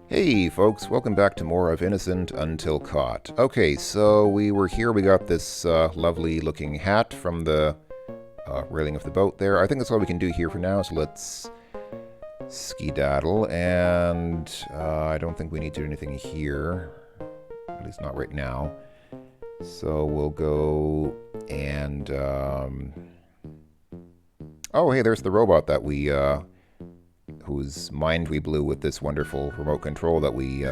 Hey folks, welcome back to more of Innocent Until Caught. Okay, so we were here, we got this lovely looking hat from the railing of the boat there. I think that's all we can do here for now, so let's skedaddle, and I don't think we need to do anything here, at least not right now. So we'll go and... Oh, hey, there's the robot that we... whose mind we blew with this wonderful remote control that we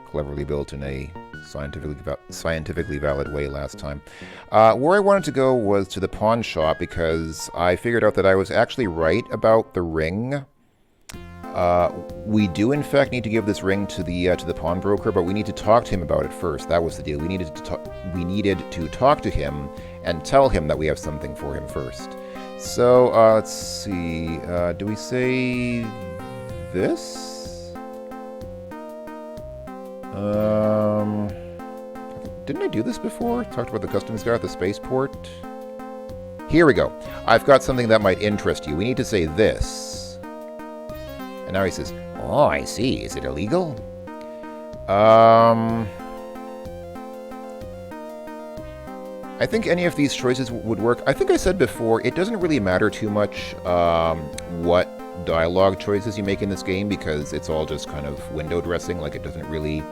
cleverly built in a scientifically valid way last time. Where I wanted to go was to the pawn shop because I figured out that I was actually right about the ring. We do in fact need to give this ring to the pawnbroker, but we need to talk to him about it first. That was the deal. We needed to talk to him and tell him that we have something for him first. So, let's see, do we say this? Didn't I do this before? Talked about the customs guy at the spaceport? Here we go. I've got something that might interest you. We need to say this. And now he says, oh, I see. Is it illegal? I think any of these choices would work. I think I said before, it doesn't really matter too much what dialogue choices you make in this game because it's all just kind of window dressing, like it doesn't really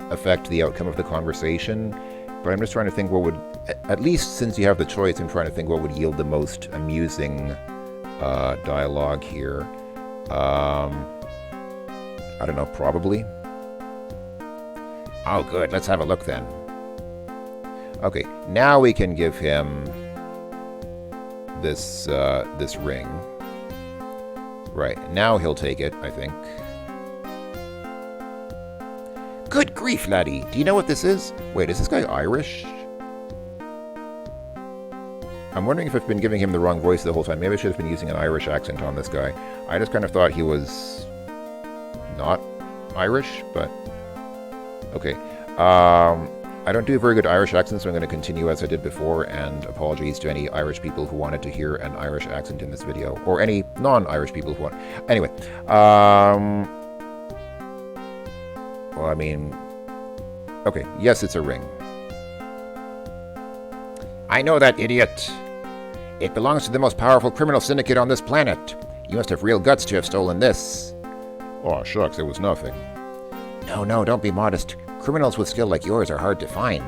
affect the outcome of the conversation. But I'm just trying to think what would, at least since you have the choice, I'm trying to think what would yield the most amusing dialogue here. I don't know, probably. Oh, good. Let's have a look then. Okay, now we can give him this this ring. Right, now he'll take it, I think. Good grief, laddie! Do you know what this is? Wait, is this guy Irish? I'm wondering if I've been giving him the wrong voice the whole time. Maybe I should have been using an Irish accent on this guy. I just kind of thought he was not Irish, but okay. I don't do a very good Irish accent, so I'm going to continue as I did before, and apologies to any Irish people who wanted to hear an Irish accent in this video, or any non-Irish people who want... Anyway, well, I mean... Okay, yes, it's a ring. I know that, idiot. It belongs to the most powerful criminal syndicate on this planet. You must have real guts to have stolen this. Oh, shucks, it was nothing. No, don't be modest. Criminals with skill like yours are hard to find.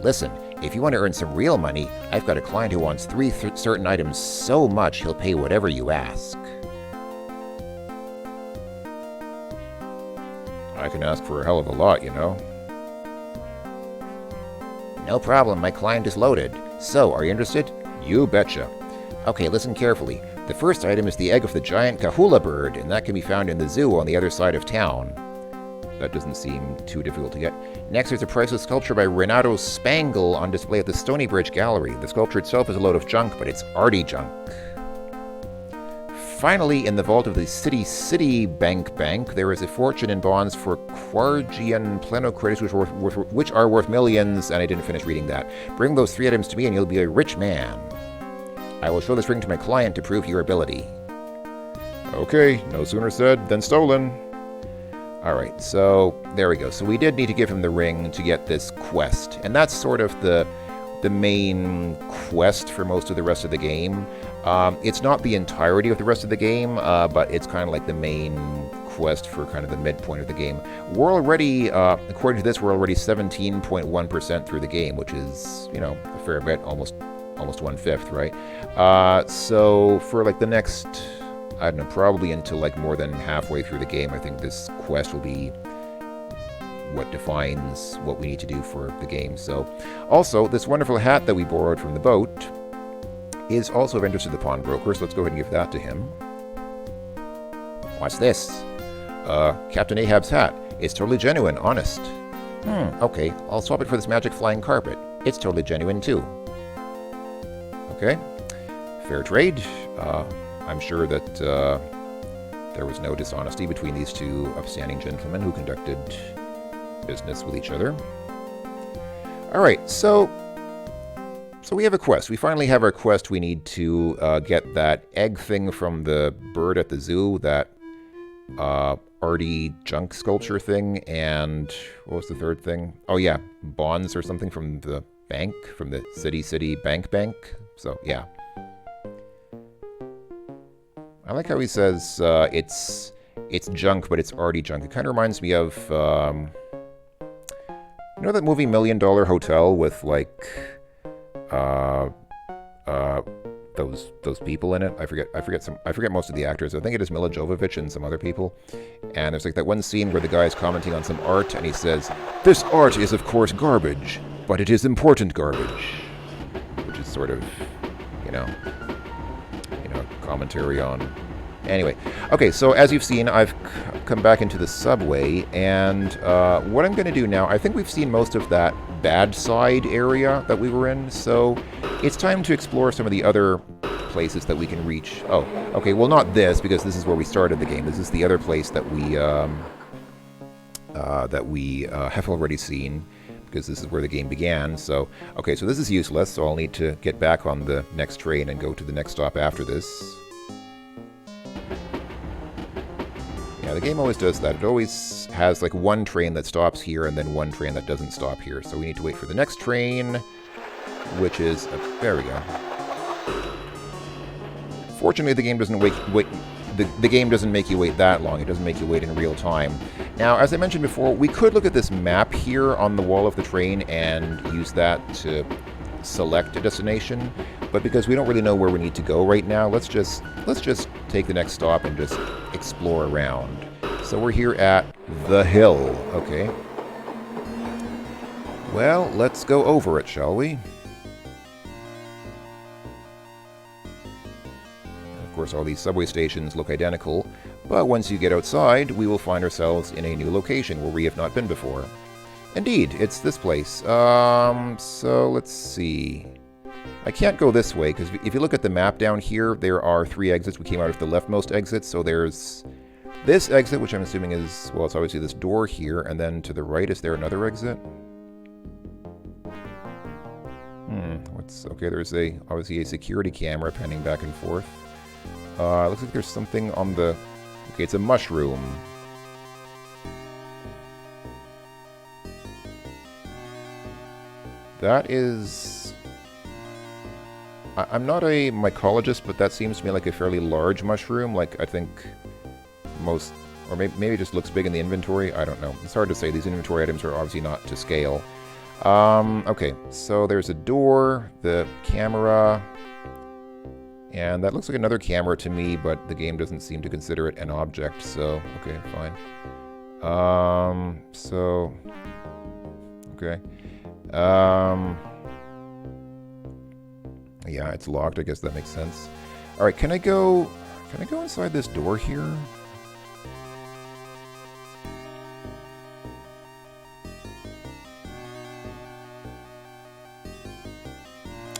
Listen, if you want to earn some real money, I've got a client who wants three certain items so much he'll pay whatever you ask. I can ask for a hell of a lot, you know. No problem, my client is loaded. So, are you interested? You betcha. Okay, listen carefully. The first item is the egg of the giant kahula bird, and that can be found in the zoo on the other side of town. That doesn't seem too difficult to get. Next, there's a priceless sculpture by Renato Spangle on display at the Stony Bridge Gallery. The sculpture itself is a load of junk, but it's arty junk. Finally, in the vault of the City Bank, there is a fortune in bonds for Quargian Plenocredits, which are worth millions, and I didn't finish reading that. Bring those three items to me, and you'll be a rich man. I will show this ring to my client to prove your ability. Okay, no sooner said than stolen. Alright, so there we go. So we did need to give him the ring to get this quest. And that's sort of the main quest for most of the rest of the game. It's not the entirety of the rest of the game, but it's kind of like the main quest for kind of the midpoint of the game. We're already, according to this, we're already 17.1% through the game, which is, you know, a fair bit, almost 1/5, right? So for like the next... I don't know, probably until like more than halfway through the game, I think this quest will be what defines what we need to do for the game. So, also, this wonderful hat that we borrowed from the boat is also of interest to the pawnbroker, so let's go ahead and give that to him. What's this? Captain Ahab's hat. It's totally genuine, honest. Okay, I'll swap it for this magic flying carpet. It's totally genuine, too. Okay, fair trade. I'm sure that there was no dishonesty between these two upstanding gentlemen who conducted business with each other. All right, so we have a quest. We finally have our quest. We need to get that egg thing from the bird at the zoo that arty junk sculpture thing, and what was the third thing? Oh yeah, bonds or something from the bank, from the City Bank. So yeah. I like how he says it's junk, but it's arty junk. It kind of reminds me of you know that movie $1 Million Hotel with like those people in it. I forget most of the actors. I think it is Mila Jovovich and some other people. And there's like that one scene where the guy is commenting on some art and he says, "This art is of course garbage, but it is important garbage," which is sort of, you know, commentary on. Anyway, okay, so as you've seen, I've come back into the subway, and what I'm going to do now, I think we've seen most of that bad side area that we were in, so it's time to explore some of the other places that we can reach. Oh, okay, well not this, because this is where we started the game. This is the other place that we have already seen, because this is where the game began. So, okay, so this is useless, so I'll need to get back on the next train and go to the next stop after this. Yeah, the game always does that. It always has like one train that stops here and then one train that doesn't stop here. So we need to wait for the next train, which is... there we go. Fortunately, the game doesn't the game doesn't make you wait that long. It doesn't make you wait in real time. Now, as I mentioned before, we could look at this map here on the wall of the train and use that to select a destination. But because we don't really know where we need to go right now, let's just take the next stop and just explore around. So we're here at the hill. Okay. Well, let's go over it, shall we? Of course, all these subway stations look identical, but once you get outside, we will find ourselves in a new location where we have not been before. Indeed, it's this place. So let's see. I can't go this way, because if you look at the map down here, there are 3 exits. We came out of the leftmost exit, so there's this exit, which I'm assuming is, well, it's obviously this door here, and then to the right, is there another exit? Okay, there's obviously a security camera panning back and forth. Looks like there's something on the... Okay, it's a mushroom. That is... I'm not a mycologist, but that seems to me like a fairly large mushroom. Like, I think most... Or maybe it just looks big in the inventory. I don't know. It's hard to say. These inventory items are obviously not to scale. Okay, so there's a door, the camera... And that looks like another camera to me, but the game doesn't seem to consider it an object, so... Okay, fine. Okay. Yeah, it's locked. I guess that makes sense. Alright, can I go inside this door here?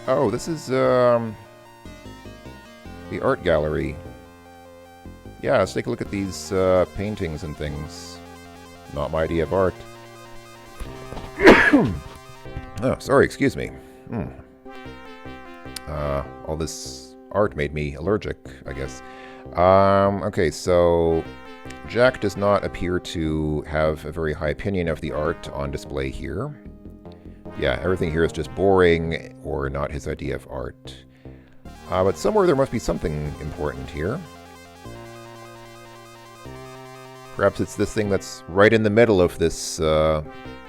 Oh, this is, the art gallery. Yeah, let's take a look at these paintings and things. Not my idea of art. Oh, sorry, excuse me. All this art made me allergic, I guess. Okay, so Jack does not appear to have a very high opinion of the art on display here. Yeah, everything here is just boring or not his idea of art. But somewhere there must be something important here. Perhaps it's this thing that's right in the middle of this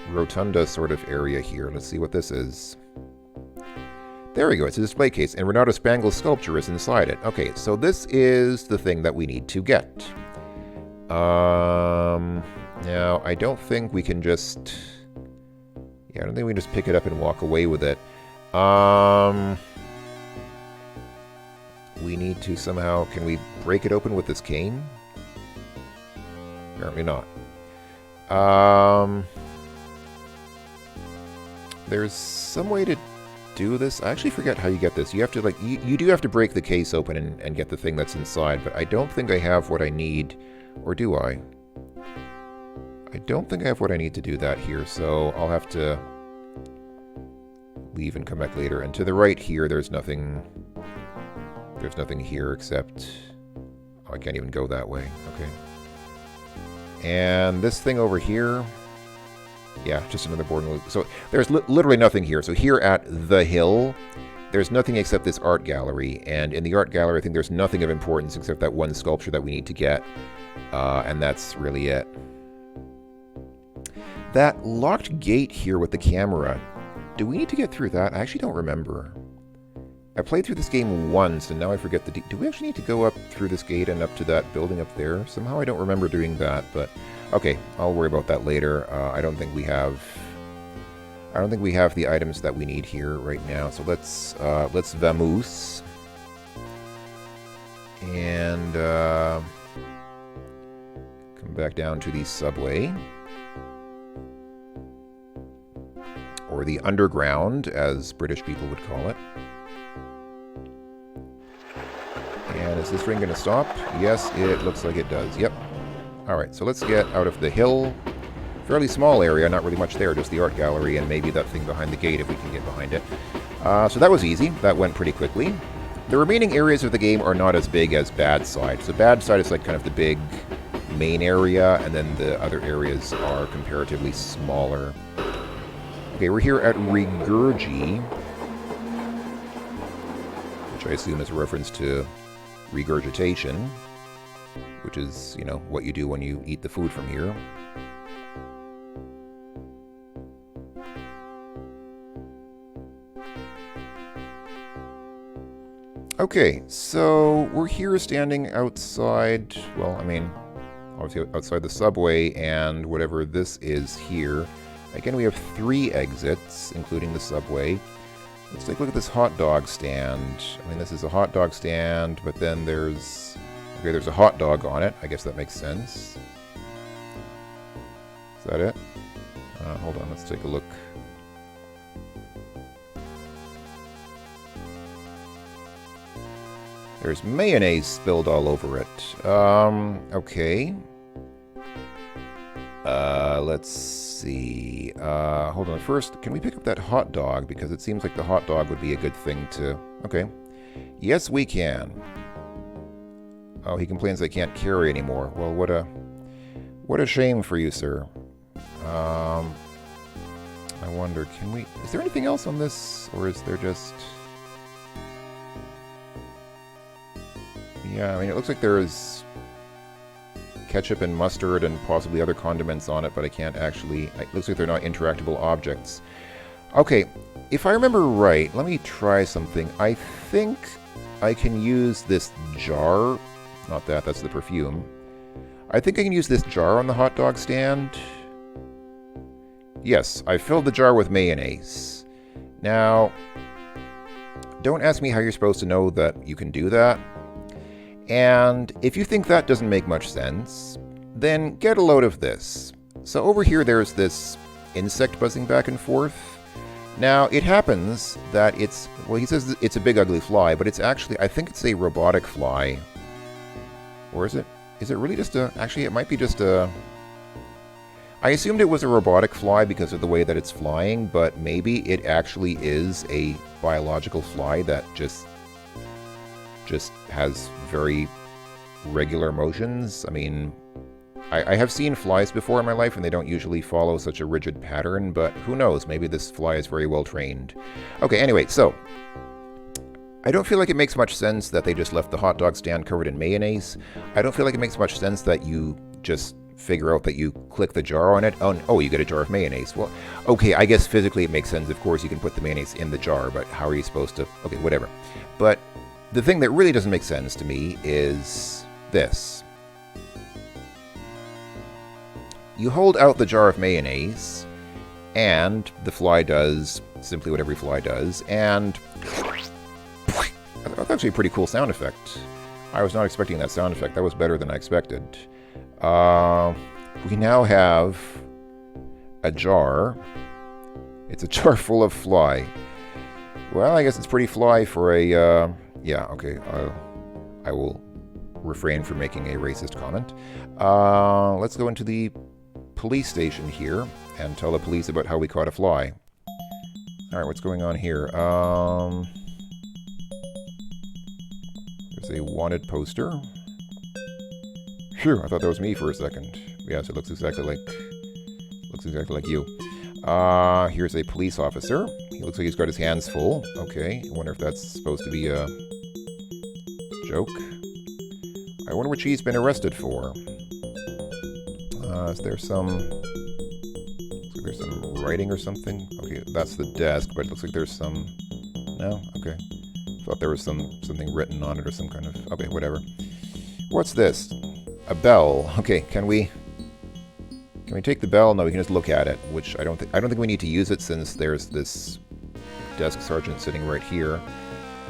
rotunda sort of area here. Let's see what this is. There we go, it's a display case, and Renato Spangle's sculpture is inside it. Okay, so this is the thing that we need to get. Now, I don't think we can just... Yeah, I don't think we can just pick it up and walk away with it. We need to somehow... Can we break it open with this cane? Apparently not. There's some way to do this. I actually forget how you get this. You have to, like... You do have to break the case open and get the thing that's inside, but I don't think I have what I need. Or do I? I don't think I have what I need to do that here, so I'll have to leave and come back later. And to the right here, there's nothing... There's nothing here except... Oh, I can't even go that way. Okay. And this thing over here, yeah, just another boarding loop. So there's literally nothing here. So here at the hill, there's nothing except this art gallery. And in the art gallery, I think there's nothing of importance except that one sculpture that we need to get. And that's really it. That locked gate here with the camera, do we need to get through that? I actually don't remember. I played through this game once, and now I forget the... Do we actually need to go up through this gate and up to that building up there? Somehow I don't remember doing that, but... Okay, I'll worry about that later. I don't think we have the items that we need here right now, so let's vamoose. And, come back down to the subway. Or the underground, as British people would call it. And is this ring going to stop? Yes, it looks like it does. Yep. Alright, so let's get out of the hill. Fairly small area, not really much there, just the art gallery and maybe that thing behind the gate if we can get behind it. So that was easy. That went pretty quickly. The remaining areas of the game are not as big as Bad Side. So Bad Side is like kind of the big main area, and then the other areas are comparatively smaller. Okay, we're here at Regurgi, which I assume is a reference to regurgitation, which is, you know, what you do when you eat the food from here. Okay, so we're here standing outside, well, I mean, obviously outside the subway and whatever this is here. Again, we have 3 exits, including the subway. Let's take a look at this hot dog stand. I mean, this is a hot dog stand, but then there's... Okay, there's a hot dog on it. I guess that makes sense. Is that it? Hold on, let's take a look. There's mayonnaise spilled all over it. Okay. Let's see. Hold on. First, can we pick up that hot dog? Because it seems like the hot dog would be a good thing to... Okay. Yes, we can. Oh, he complains I can't carry anymore. Well, what a shame for you, sir. I wonder, can we... Is there anything else on this? Or is there just... Yeah, I mean, it looks like there's ketchup and mustard and possibly other condiments on it, but I can't actually... It looks like they're not interactable objects. Okay, if I remember right, let me try something. I think I can use this jar. Not that, that's the perfume. I think I can use this jar on the hot dog stand. Yes, I filled the jar with mayonnaise. Now, don't ask me how you're supposed to know that you can do that. And if you think that doesn't make much sense, then get a load of this. So over here there's this insect buzzing back and forth. Now, it happens that it's... Well, he says it's a big ugly fly, but it's actually... I think it's a robotic fly. Or is it? Is it really just a... Actually, it might be just a... I assumed it was a robotic fly because of the way that it's flying, but maybe it actually is a biological fly that just has very regular motions. I mean, I have seen flies before in my life, and they don't usually follow such a rigid pattern, but who knows? Maybe this fly is very well trained. Okay, anyway, so... I don't feel like it makes much sense that they just left the hot dog stand covered in mayonnaise. I don't feel like it makes much sense that you just figure out that you click the jar on it. Oh, you get a jar of mayonnaise. Well, okay, I guess physically it makes sense. Of course, you can put the mayonnaise in the jar, but how are you supposed to... Okay, whatever. But the thing that really doesn't make sense to me is this. You hold out the jar of mayonnaise, and the fly does simply what every fly does, and... That's actually a pretty cool sound effect. I was not expecting that sound effect. That was better than I expected. We now have a jar. It's a jar full of fly. Well, I guess it's pretty fly for a... Yeah, okay. I will refrain from making a racist comment. Let's go into the police station here and tell the police about how we caught a fly. Alright, what's going on here? There's a wanted poster. Phew, I thought that was me for a second. Yes, it looks exactly like you. Here's a police officer. He looks like he's got his hands full. Okay, I wonder if that's supposed to be a joke. I wonder what she's been arrested for. Is there some writing or something? Okay, that's the desk, but it looks like there's some... No? Okay. Thought there was something written on it or some kind of... Okay, whatever. What's this? A bell. Okay, can we take the bell? No, we can just look at it, which I don't think we need to use it since there's this desk sergeant sitting right here.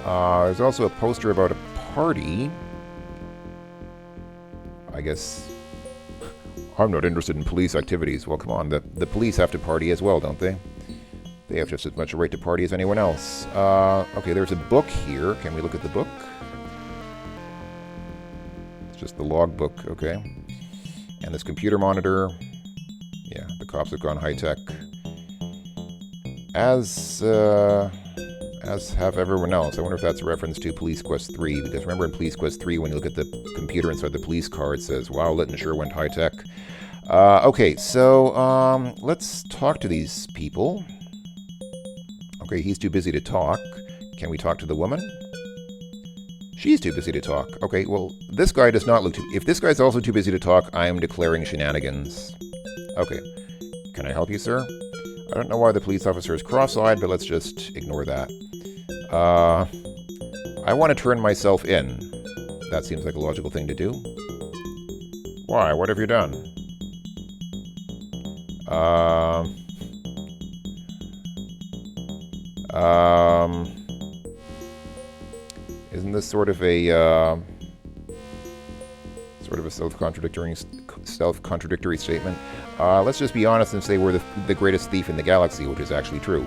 There's also a poster about a party. I guess I'm not interested in police activities. Well, come on, the police have to party as well, don't they? They have just as much a right to party as anyone else. Okay, there's a book here. Can we look at the book? It's just the log book, okay. And this computer monitor. Yeah, the cops have gone high-tech. As have everyone else. I wonder if that's a reference to Police Quest 3, because remember in Police Quest 3, when you look at the computer inside the police car, it says, wow, Litton sure went high-tech. Okay, so, let's talk to these people. Okay, he's too busy to talk. Can we talk to the woman? She's too busy to talk. Okay, well, this guy does not look too... If this guy's also too busy to talk, I am declaring shenanigans. Okay. Can I help you, sir? I don't know why the police officer is cross-eyed, but let's just ignore that. I want to turn myself in. That seems like a logical thing to do. Why? What have you done? Isn't this sort of a self-contradictory statement? Let's just be honest and say we're the greatest thief in the galaxy, which is actually true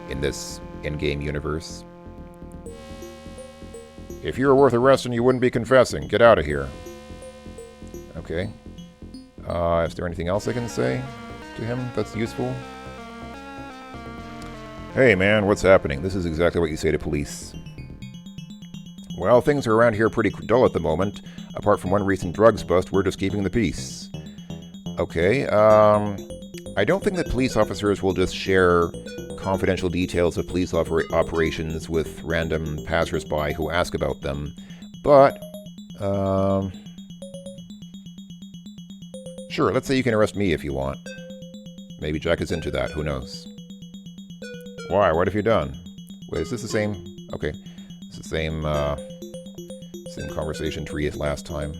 in this in-game universe. If you were worth arresting, you wouldn't be confessing. Get out of here. Okay. Is there anything else I can say to him that's useful? Hey man, what's happening? This is exactly what you say to police. Well, things are around here pretty dull at the moment. Apart from one recent drugs bust, we're just keeping the peace. Okay, I don't think that police officers will just share confidential details of police operations with random passersby who ask about them. But, sure, let's say you can arrest me if you want. Maybe Jack is into that, who knows? Why? What have you done? Wait, is this the same? Okay. It's the same conversation tree as last time.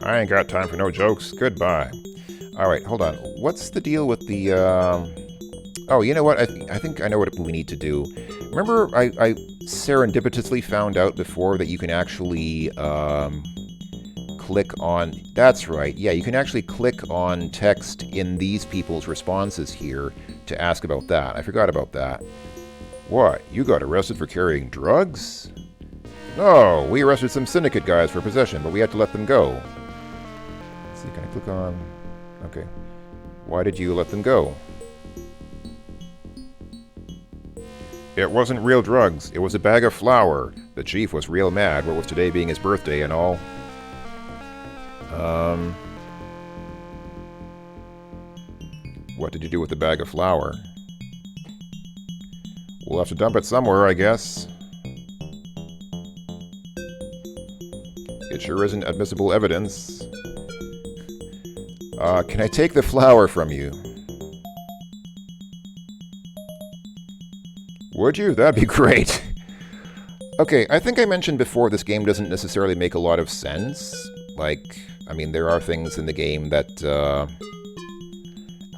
I ain't got time for no jokes. Goodbye. Alright, hold on. What's the deal with the, Oh, you know what? I think I know what we need to do. Remember, I serendipitously found out before that you can actually, click on... That's right. Yeah, you can actually click on text in these people's responses here to ask about that. I forgot about that. What? You got arrested for carrying drugs? No, we arrested some syndicate guys for possession, but we had to let them go. Let's see, can I click on... Okay. Why did you let them go? It wasn't real drugs. It was a bag of flour. The chief was real mad, what with today being his birthday and all. What did you do with the bag of flour? We'll have to dump it somewhere, I guess. It sure isn't admissible evidence. Can I take the flour from you? Would you? That'd be great. Okay, I think I mentioned before this game doesn't necessarily make a lot of sense. Like, I mean, there are things in the game that,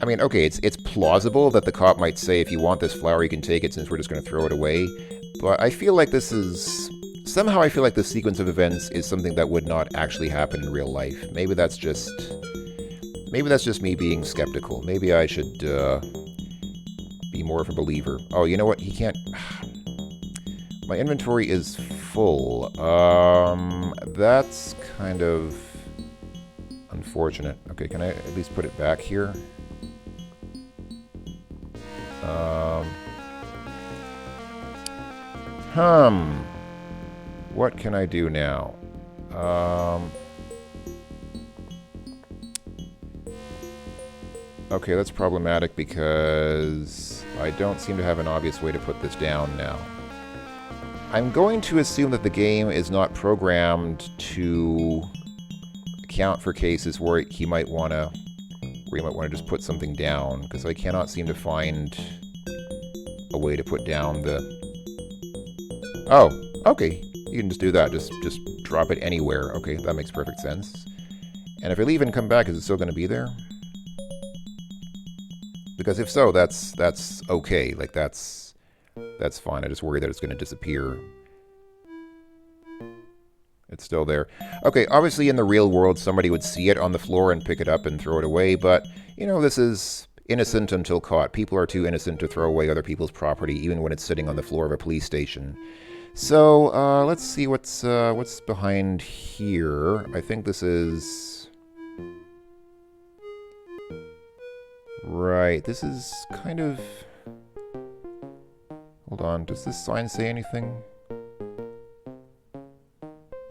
I mean, okay, it's plausible that the cop might say, if you want this flour, you can take it since we're just going to throw it away. But I feel like this is... Somehow I feel like this sequence of events is something that would not actually happen in real life. Maybe that's just me being skeptical. Maybe I should, be more of a believer. Oh, you know what? He can't... My inventory is full. That's kind of unfortunate. Okay, can I at least put it back here? What can I do now? Okay, that's problematic because I don't seem to have an obvious way to put this down now. I'm going to assume that the game is not programmed to account for cases where he might want to just put something down, because I cannot seem to find a way to put down the... Oh, okay. You can just do that. Just drop it anywhere. Okay, that makes perfect sense. And if I leave and come back, is it still going to be there? Because if so, that's okay. Like, that's fine. I just worry that it's going to disappear. It's still there. Okay, obviously in the real world, somebody would see it on the floor and pick it up and throw it away, but, you know, this is innocent until caught. People are too innocent to throw away other people's property, even when it's sitting on the floor of a police station. So, let's see what's behind here. I think this is... Right, this is kind of... Hold on, does this sign say anything?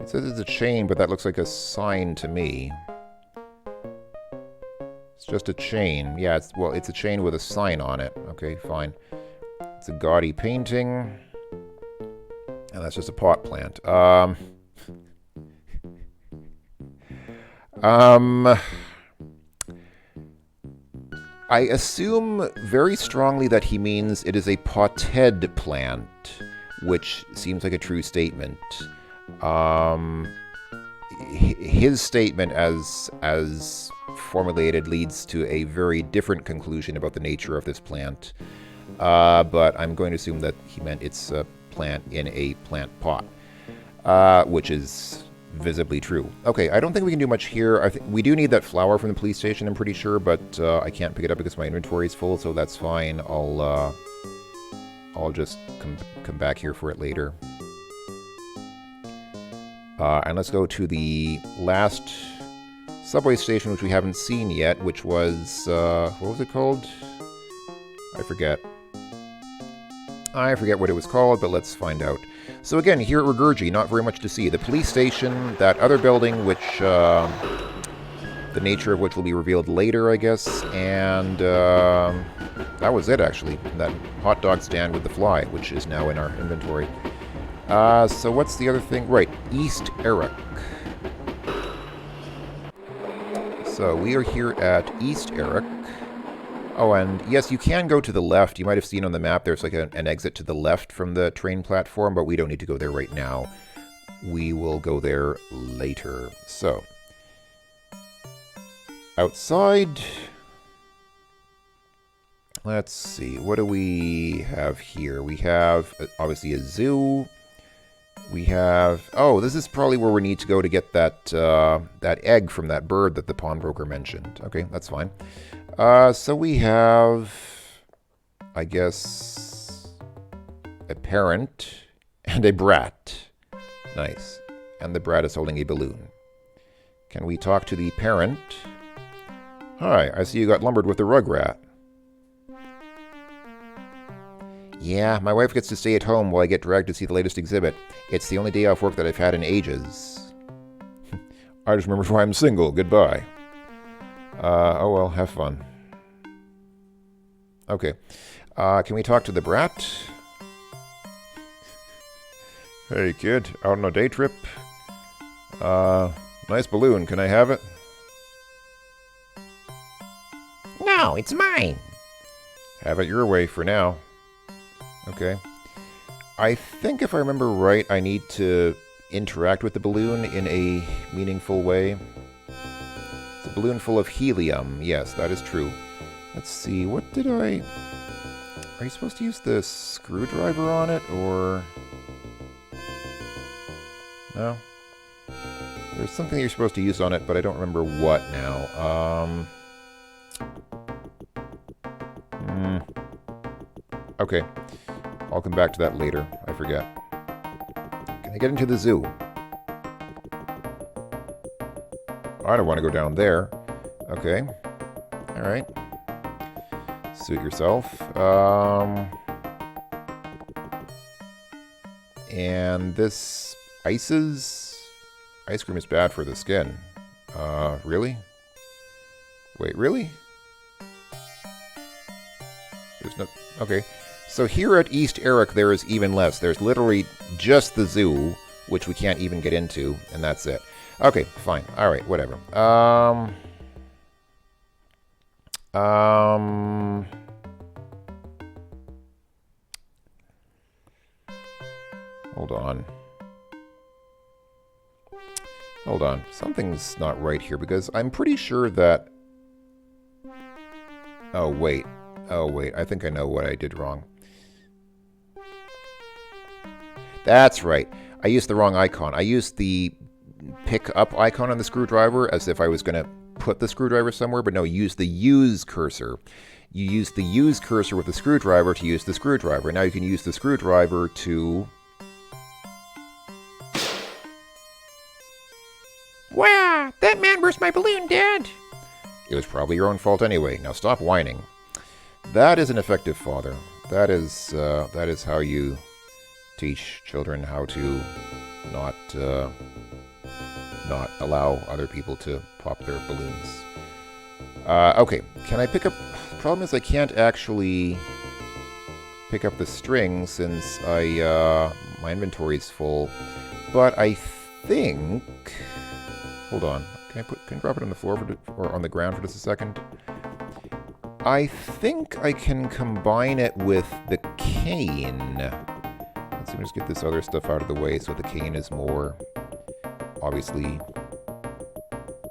It says it's a chain, but that looks like a sign to me. It's just a chain. Yeah, it's a chain with a sign on it. Okay, fine. It's a gaudy painting. And that's just a pot plant. I assume very strongly that he means it is a potted plant, which seems like a true statement. His statement as formulated leads to a very different conclusion about the nature of this plant. But I'm going to assume that he meant it's a plant in a plant pot, which is visibly true. Okay, I don't think we can do much here. I think we do need that flower from the police station, I'm pretty sure, but I can't pick it up because my inventory is full, so that's fine. I'll just come back here for it later. And let's go to the last subway station, which we haven't seen yet, which was, what was it called? I forget what it was called, but let's find out. So again, here at Regurgi, not very much to see. The police station, that other building, which, the nature of which will be revealed later, I guess, and, that was it, actually. That hot dog stand with the fly, which is now in our inventory. So what's the other thing? Right, East Erich. So we are here at East Erich. Oh, and yes, you can go to the left. You might have seen on the map there's like an exit to the left from the train platform, but we don't need to go there right now. We will go there later. So, outside, let's see, what do we have here? We have, obviously, a zoo. We have... Oh, this is probably where we need to go to get that that egg from that bird that the pawnbroker mentioned. Okay, that's fine. So we have, I guess, a parent and a brat. Nice. And the brat is holding a balloon. Can we talk to the parent? Hi, I see you got lumbered with the rugrat. Yeah, my wife gets to stay at home while I get dragged to see the latest exhibit. It's the only day off work that I've had in ages. I just remembered why I'm single. Goodbye. Oh well, have fun. Okay. Can we talk to the brat? Hey kid, out on a day trip? Nice balloon, can I have it? No, it's mine. Have it your way for now. Okay. I think if I remember right, I need to interact with the balloon in a meaningful way. It's a balloon full of helium. Yes, that is true. Let's see, what did I... Are you supposed to use the screwdriver on it, or... No? There's something you're supposed to use on it, but I don't remember what now. Okay. I'll come back to that later. I forget. Can I get into the zoo? I don't want to go down there. Okay. Alright. Suit yourself. And this ice cream is bad for the skin. Really? Wait, really? There's no... Okay. So here at East Eric, there is even less. There's literally just the zoo, which we can't even get into, and that's it. Okay, fine. All right, whatever. Hold on. Hold on. Something's not right here, because I'm pretty sure that... Oh, wait. Oh, wait. I think I know what I did wrong. That's right. I used the wrong icon. I used the pick up icon on the screwdriver as if I was going to put the screwdriver somewhere, but no, use the use cursor. You use the use cursor with the screwdriver to use the screwdriver. Now you can use the screwdriver to... Wow, that man burst my balloon, Dad. It was probably your own fault anyway. Now stop whining. That is an effective father. That is how you teach children how to not allow other people to pop their balloons. Okay, can I pick up... The problem is I can't actually pick up the string since my inventory's full. But I think... Hold on. Can I drop it on the floor or on the ground for just a second? I think I can combine it with the cane. Let's see, just get this other stuff out of the way so the cane is more obviously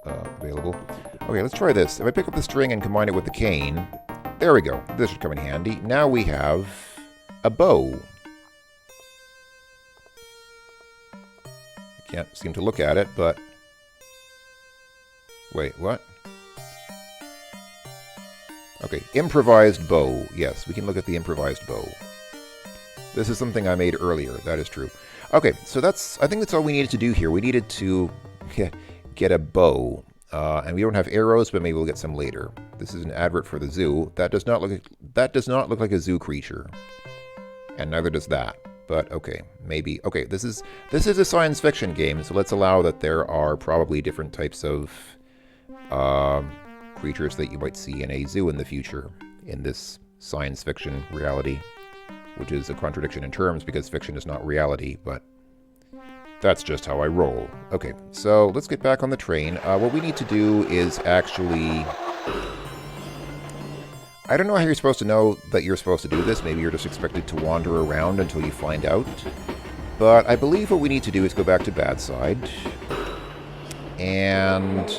available. Okay, let's try this. If I pick up the string and combine it with the cane, there we go. This should come in handy. Now we have a bow. I can't seem to look at it, but... Wait, what? Okay, improvised bow. Yes, we can look at the improvised bow. This is something I made earlier. That is true. Okay, so I think that's all we needed to do here. We needed to get a bow. And we don't have arrows, but maybe we'll get some later. This is an advert for the zoo. That does not look like a zoo creature. And neither does that. But okay, maybe. Okay, this is a science fiction game, so let's allow that there are probably different types of creatures that you might see in a zoo in the future in this science fiction reality, which is a contradiction in terms because fiction is not reality, but that's just how I roll. Okay, so let's get back on the train. What we need to do is actually... I don't know how you're supposed to know that you're supposed to do this. Maybe you're just expected to wander around until you find out. But I believe what we need to do is go back to Bad Side. And...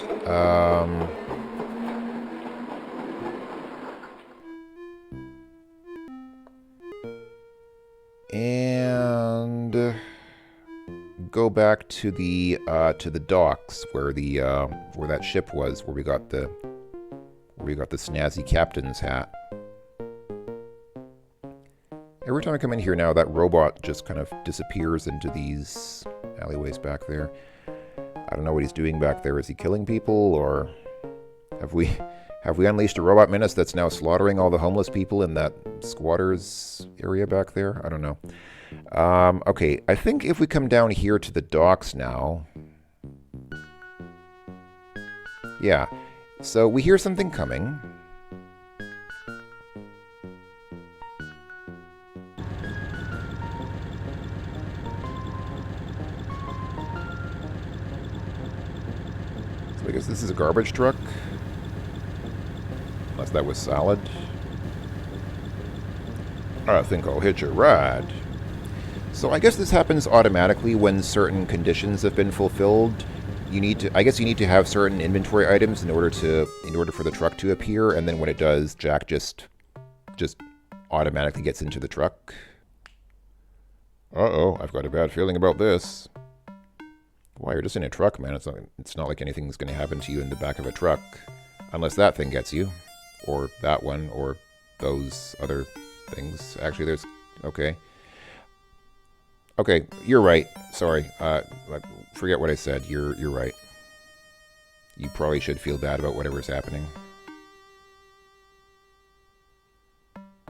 go back to the docks where that ship was, where we got the snazzy captain's hat. Every time I come in here now, that robot just kind of disappears into these alleyways back there. I don't know what he's doing back there. Is he killing people, or have we unleashed a robot menace that's now slaughtering all the homeless people in that squatters area back there? I don't know. Okay, I think if we come down here to the docks now... Yeah, so we hear something coming. So I guess this is a garbage truck. Unless that was salad. I think I'll hitch a ride. So I guess this happens automatically when certain conditions have been fulfilled. I guess you need to have certain inventory items in order for the truck to appear, and then when it does, Jack just automatically gets into the truck. Uh-oh, I've got a bad feeling about this. Why, you're just in a truck, man. It's not like anything's going to happen to you in the back of a truck. Unless that thing gets you. Or that one, or those other things. Actually, there's... Okay. Okay, you're right. Sorry. Forget what I said. You're right. You probably should feel bad about whatever's happening.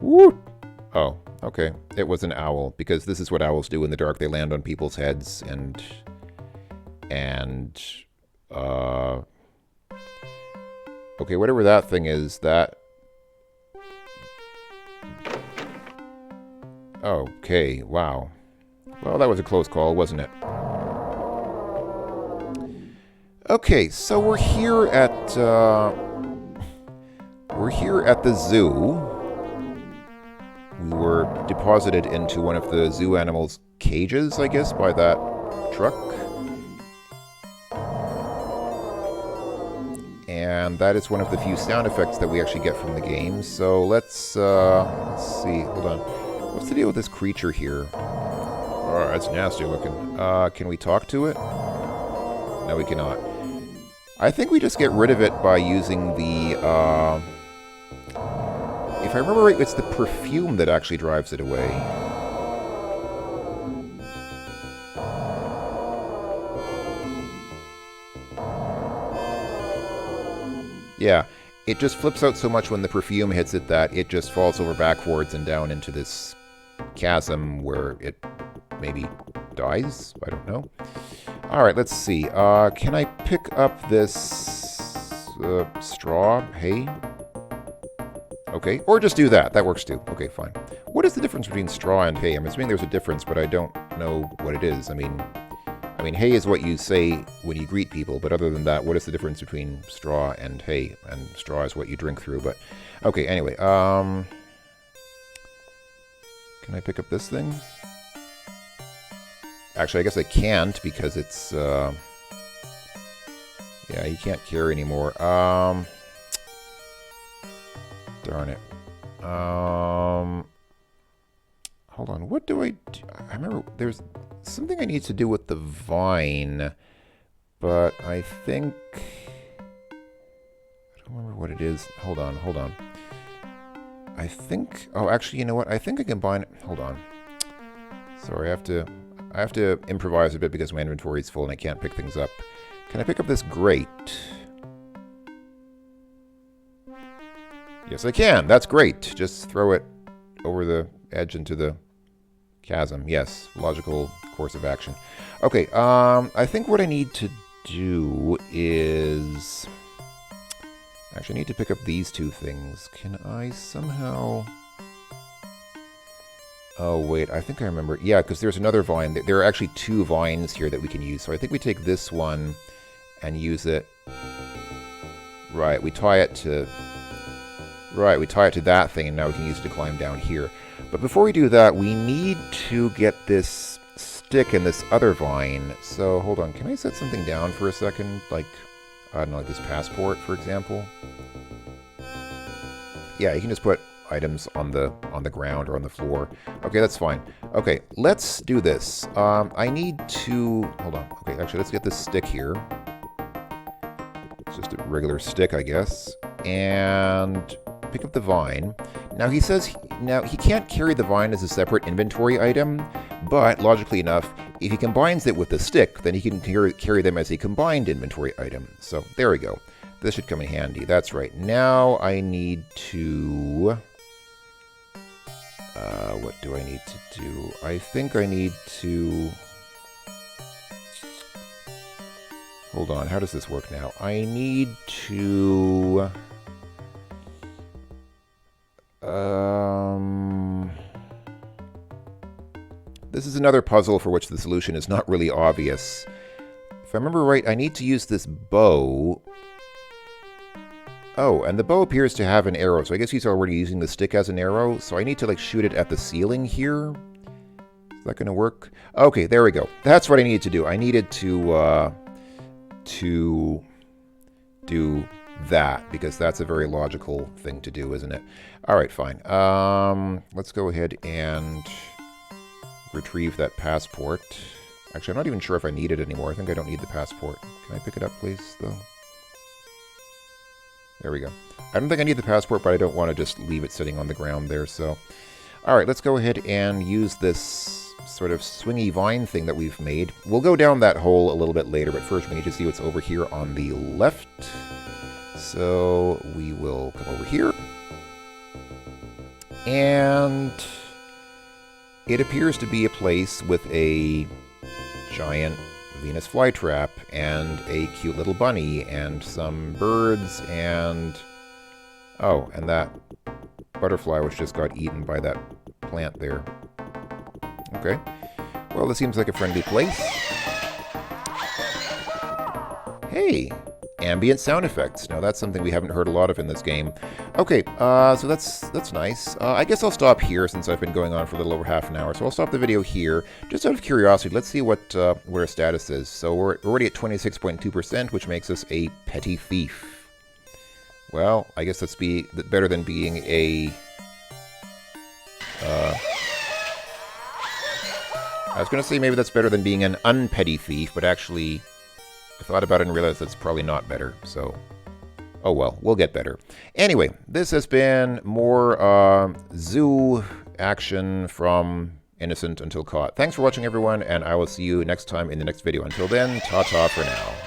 Woo! Oh, okay. It was an owl, because this is what owls do in the dark. They land on people's heads and okay, whatever that thing is, that Okay, wow. Well, that was a close call, wasn't it? Okay, so we're here at the zoo. We were deposited into one of the zoo animals' cages, I guess, by that truck. And that is one of the few sound effects that we actually get from the game. So let's see. Hold on. What's the deal with this creature here? Oh, that's nasty looking. Can we talk to it? No, we cannot. I think we just get rid of it by using the, if I remember right, it's the perfume that actually drives it away. Yeah, it just flips out so much when the perfume hits it that it just falls over backwards and down into this chasm where it maybe dies? I don't know. Alright, let's see. Can I pick up this straw? Hay? Okay, or just do that. That works too. Okay, fine. What is the difference between straw and hay? I'm assuming there's a difference, but I don't know what it is. I mean, hay is what you say when you greet people, but other than that, what is the difference between straw and hay? And straw is what you drink through, but... Okay, anyway, can I pick up this thing? Actually, I guess I can't because it's, yeah, you can't carry anymore. Darn it. Hold on, what do I do? I remember there's something I need to do with the vine, but I think... I don't remember what it is. Hold on. I think... Oh, actually, you know what? I think I can combine it. Hold on. Sorry, I have to improvise a bit because my inventory is full and I can't pick things up. Can I pick up this grate? Yes, I can. That's great. Just throw it over the edge into the chasm. Yes, logical course of action. Okay, I think what I need to do is... Actually, I need to pick up these two things. Can I somehow... Oh, wait, I think I remember. Yeah, because there's another vine. There are actually two vines here that we can use. So I think we take this one and use it. Right, we tie it to... Right, we tie it to that thing, and now we can use it to climb down here. But before we do that, we need to get this stick and this other vine. So, hold on. Can I set something down for a second? Like, I don't know, like this passport, for example? Yeah, you can just put items on the ground or on the floor. Okay, that's fine. Okay, let's do this. I need to... Hold on. Okay, actually, let's get this stick here. It's just a regular stick, I guess. And pick up the vine. Now, he says... Now, he can't carry the vine as a separate inventory item, but, logically enough, if he combines it with the stick, then he can carry them as a combined inventory item. So, there we go. This should come in handy. That's right. Now, I need to... what do I need to do? I think I need to... Hold on, how does this work now? I need to... This is another puzzle for which the solution is not really obvious. If I remember right, I need to use this bow... Oh, and the bow appears to have an arrow, so I guess he's already using the stick as an arrow, so I need to, like, shoot it at the ceiling here. Is that going to work? Okay, there we go. That's what I needed to do. I needed to do that, because that's a very logical thing to do, isn't it? Alright, fine. Let's go ahead and retrieve that passport. Actually, I'm not even sure if I need it anymore. I think I don't need the passport. Can I pick it up, please, though? There we go. I don't think I need the passport, but I don't want to just leave it sitting on the ground there, so... Alright, let's go ahead and use this sort of swingy vine thing that we've made. We'll go down that hole a little bit later, but first we need to see what's over here on the left. So, we will come over here. And... it appears to be a place with a giant Venus flytrap, and a cute little bunny, and some birds, and... Oh, and that butterfly which just got eaten by that plant there. Okay. Well, this seems like a friendly place. Hey, ambient sound effects. Now that's something we haven't heard a lot of in this game. Okay, so that's nice. I guess I'll stop here since I've been going on for a little over half an hour. So I'll stop the video here. Just out of curiosity, let's see what our status is. So we're already at 26.2%, which makes us a petty thief. Well, I guess that's better than being a... I was going to say maybe that's better than being an unpetty thief, but actually... I thought about it and realized that's probably not better, so... Oh well, we'll get better. Anyway, this has been more zoo action from Innocent Until Caught. Thanks for watching, everyone, and I will see you next time in the next video. Until then, ta-ta for now.